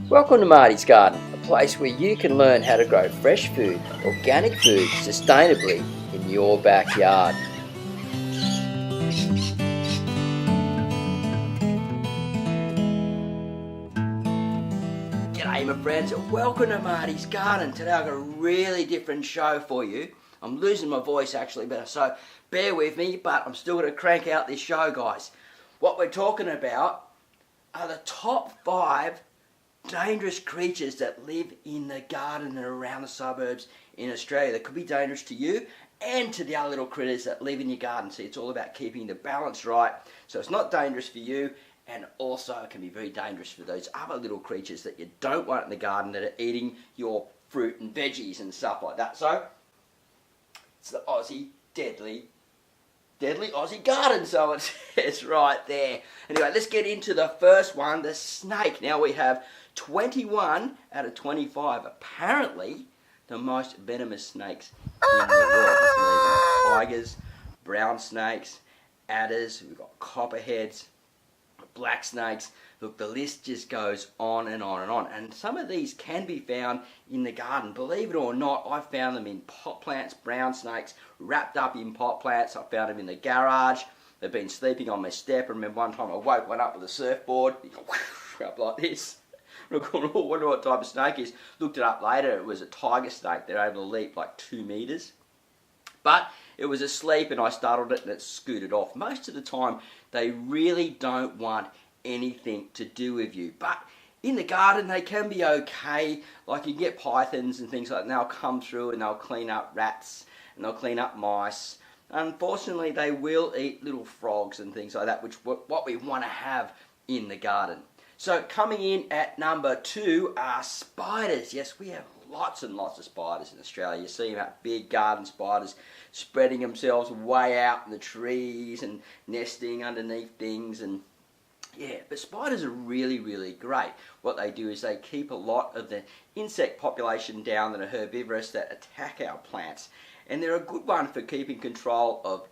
Welcome to Marty's Garden, a place where you can learn how to grow fresh food, organic food, sustainably in your backyard. G'day my friends, and welcome to Marty's Garden. Today I've got a really different show for you. I'm losing my voice actually, so bear with me, but I'm still going to crank out this show, guys. What we're talking about are the top 5 dangerous creatures that live in the garden and around the suburbs in Australia that could be dangerous to you and to the other little critters that live in your garden. See, it's all about keeping the balance right so it's not dangerous for you, and also it can be very dangerous for those other little creatures that you don't want in the garden that are eating your fruit and veggies and stuff like that. So it's the Aussie deadly Aussie garden, so it's right there. Anyway, let's get into the first one, the snake. Now we have 21 out of 25, apparently the most venomous snakes in the world. We've got tigers, brown snakes, adders, we've got copperheads, black snakes. Look, the list just goes on and on and on. And some of these can be found in the garden. Believe it or not, I found them in pot plants, brown snakes, wrapped up in pot plants. I found them in the garage. They've been sleeping on my step. I remember one time I woke one up with a surfboard. You go up like this. I wonder what type of snake it is. Looked it up later. It was a tiger snake. They're able to leap like 2 meters. But it was asleep and I startled it and it scooted off. Most of the time, they really don't want anything to do with you. But in the garden, they can be okay. Like you get pythons and things like that, and they'll come through and they'll clean up rats and they'll clean up mice. Unfortunately, they will eat little frogs and things like that, which what we want to have in the garden. So coming in at number 2 are spiders. Yes, we have lots and lots of spiders in Australia. You see about big garden spiders spreading themselves way out in the trees and nesting underneath things. And yeah, but spiders are really, really great. What they do is they keep a lot of the insect population down that are herbivorous that attack our plants. And they're a good one for keeping control of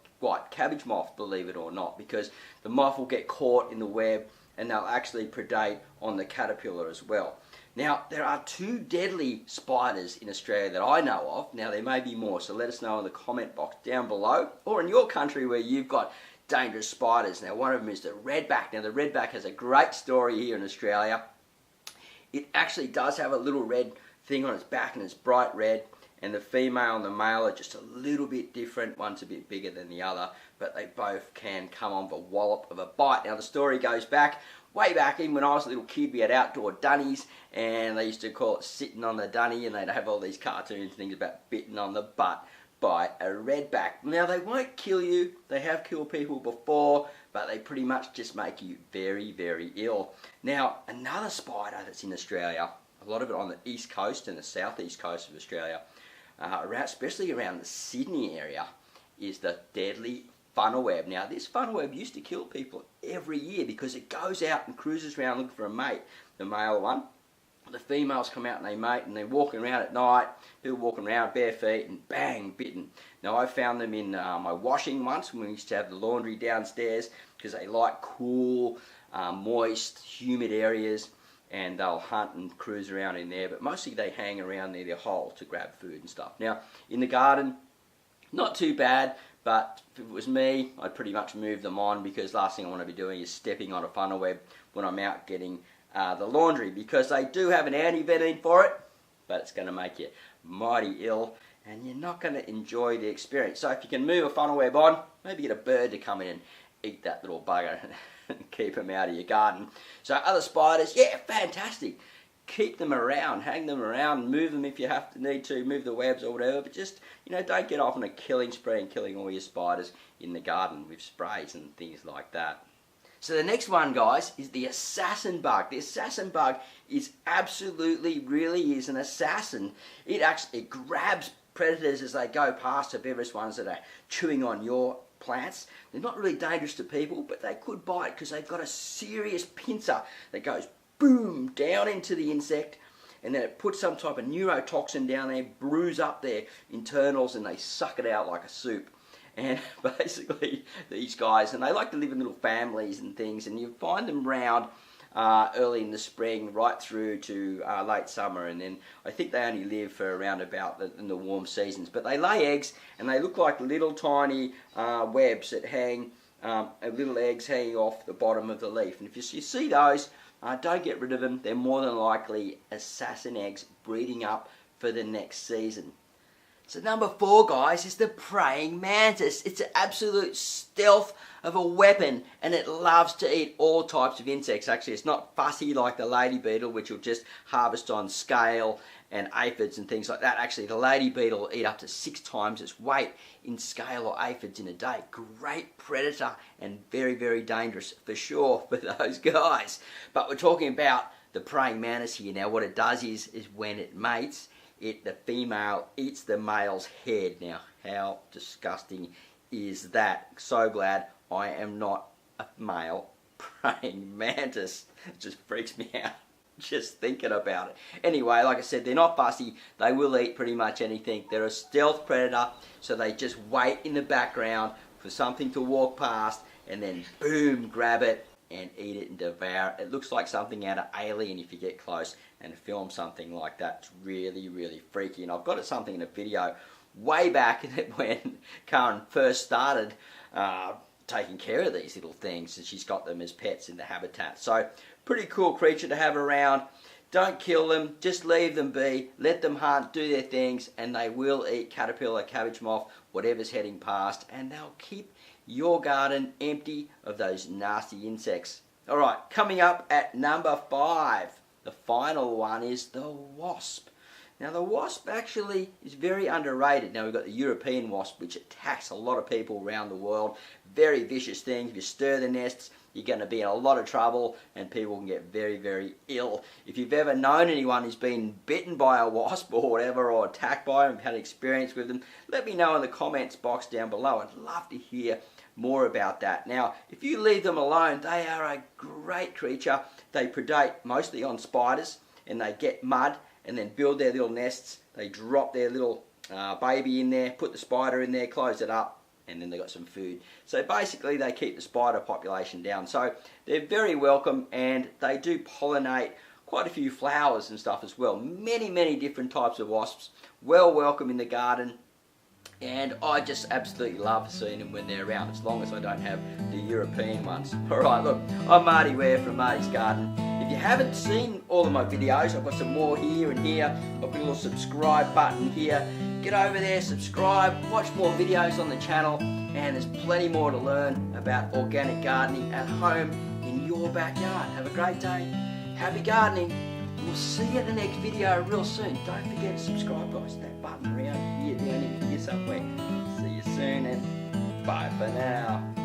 cabbage moth, believe it or not, because the moth will get caught in the web and they'll actually predate on the caterpillar as well. Now, there are 2 deadly spiders in Australia that I know of. Now, there may be more, so let us know in the comment box down below, or in your country where you've got dangerous spiders. Now, one of them is the redback. Now, the redback has a great story here in Australia. It actually does have a little red thing on its back, and it's bright red. And the female and the male are just a little bit different. One's a bit bigger than the other, but they both can come on for a wallop of a bite. Now, the story goes back, way back in when I was a little kid, we had outdoor dunnies, and they used to call it sitting on the dunny, and they'd have all these cartoons and things about bitten on the butt by a redback. Now, they won't kill you. They have killed people before, but they pretty much just make you very, very ill. Now, another spider that's in Australia, a lot of it on the east coast and the southeast coast of Australia, especially around the Sydney area, is the deadly funnel web. Now, this funnel web used to kill people every year because it goes out and cruises around looking for a mate, the male one. The females come out and they mate, and they're walking around at night, people walking around bare feet, and bang, bitten. Now, I found them in my washing once when we used to have the laundry downstairs because they like cool, moist, humid areas, and they'll hunt and cruise around in there, but mostly they hang around near their hole to grab food and stuff. Now, in the garden, not too bad, but if it was me, I'd pretty much move them on, because last thing I want to be doing is stepping on a funnel web when I'm out getting the laundry, because they do have an anti-venom for it, but it's going to make you mighty ill, and you're not going to enjoy the experience. So if you can move a funnel web on, maybe get a bird to come in and eat that little bugger and keep them out of your garden. So other spiders, yeah, fantastic. Keep them around, hang them around, move them if you need to, move the webs or whatever, but just, don't get off on a killing spree and killing all your spiders in the garden with sprays and things like that. So the next one, guys, is the assassin bug. The assassin bug is really is an assassin. It grabs predators as they go past, herbivorous ones that are chewing on your plants. They're not really dangerous to people, but they could bite because they've got a serious pincer that goes boom down into the insect, and then it puts some type of neurotoxin down there, brews up their internals, and they suck it out like a soup. And basically these guys, and they like to live in little families and things, and you find them round early in the spring right through to late summer, and then I think they only live for around about in the warm seasons. But they lay eggs, and they look like little tiny webs that hang, little eggs hanging off the bottom of the leaf. And if you see those, don't get rid of them. They're more than likely assassin eggs breeding up for the next season. So number 4, guys, is the praying mantis. It's an absolute stealth of a weapon, and it loves to eat all types of insects. Actually, it's not fussy like the lady beetle, which will just harvest on scale and aphids and things like that. Actually, the lady beetle will eat up to 6 times its weight in scale or aphids in a day. Great predator and very, very dangerous for sure for those guys. But we're talking about the praying mantis here. Now, what it does is when it mates, the female eats the male's head. Now, how disgusting is that? So glad I am not a male praying mantis. It just freaks me out just thinking about it. Anyway, like I said, they're not fussy. They will eat pretty much anything. They're a stealth predator, so they just wait in the background for something to walk past and then boom, grab it and eat it and devour it. It looks like something out of Alien if you get close and film something like that. It's really, really freaky. And I've got something in a video way back when Karen first started taking care of these little things, and she's got them as pets in the habitat. So pretty cool creature to have around. Don't kill them, just leave them be, let them hunt, do their things, and they will eat caterpillar, cabbage moth, whatever's heading past, and they'll keep your garden empty of those nasty insects. Alright, coming up at number 5, the final one is the wasp. Now the wasp actually is very underrated. Now we've got the European wasp, which attacks a lot of people around the world. Very vicious thing. If you stir the nests, you're going to be in a lot of trouble and people can get very, very ill. If you've ever known anyone who's been bitten by a wasp or whatever, or attacked by them, had experience with them, let me know in the comments box down below. I'd love to hear more about that. Now, if you leave them alone, they are a great creature. They predate mostly on spiders, and they get mud and then build their little nests. They drop their little baby in there, put the spider in there, close it up, and then they got some food. So basically they keep the spider population down. So they're very welcome, and they do pollinate quite a few flowers and stuff as well. Many, many different types of wasps. Well welcome in the garden. And I just absolutely love seeing them when they're around, as long as I don't have the European ones. Alright, look, I'm Marty Ware from Marty's Garden. If you haven't seen all of my videos, I've got some more here and here. I've got a little subscribe button here. Get over there, subscribe, watch more videos on the channel, and there's plenty more to learn about organic gardening at home in your backyard. Have a great day. Happy gardening. We'll see you in the next video real soon. Don't forget to subscribe, guys. That button around here, down in here somewhere. See you soon, and bye for now.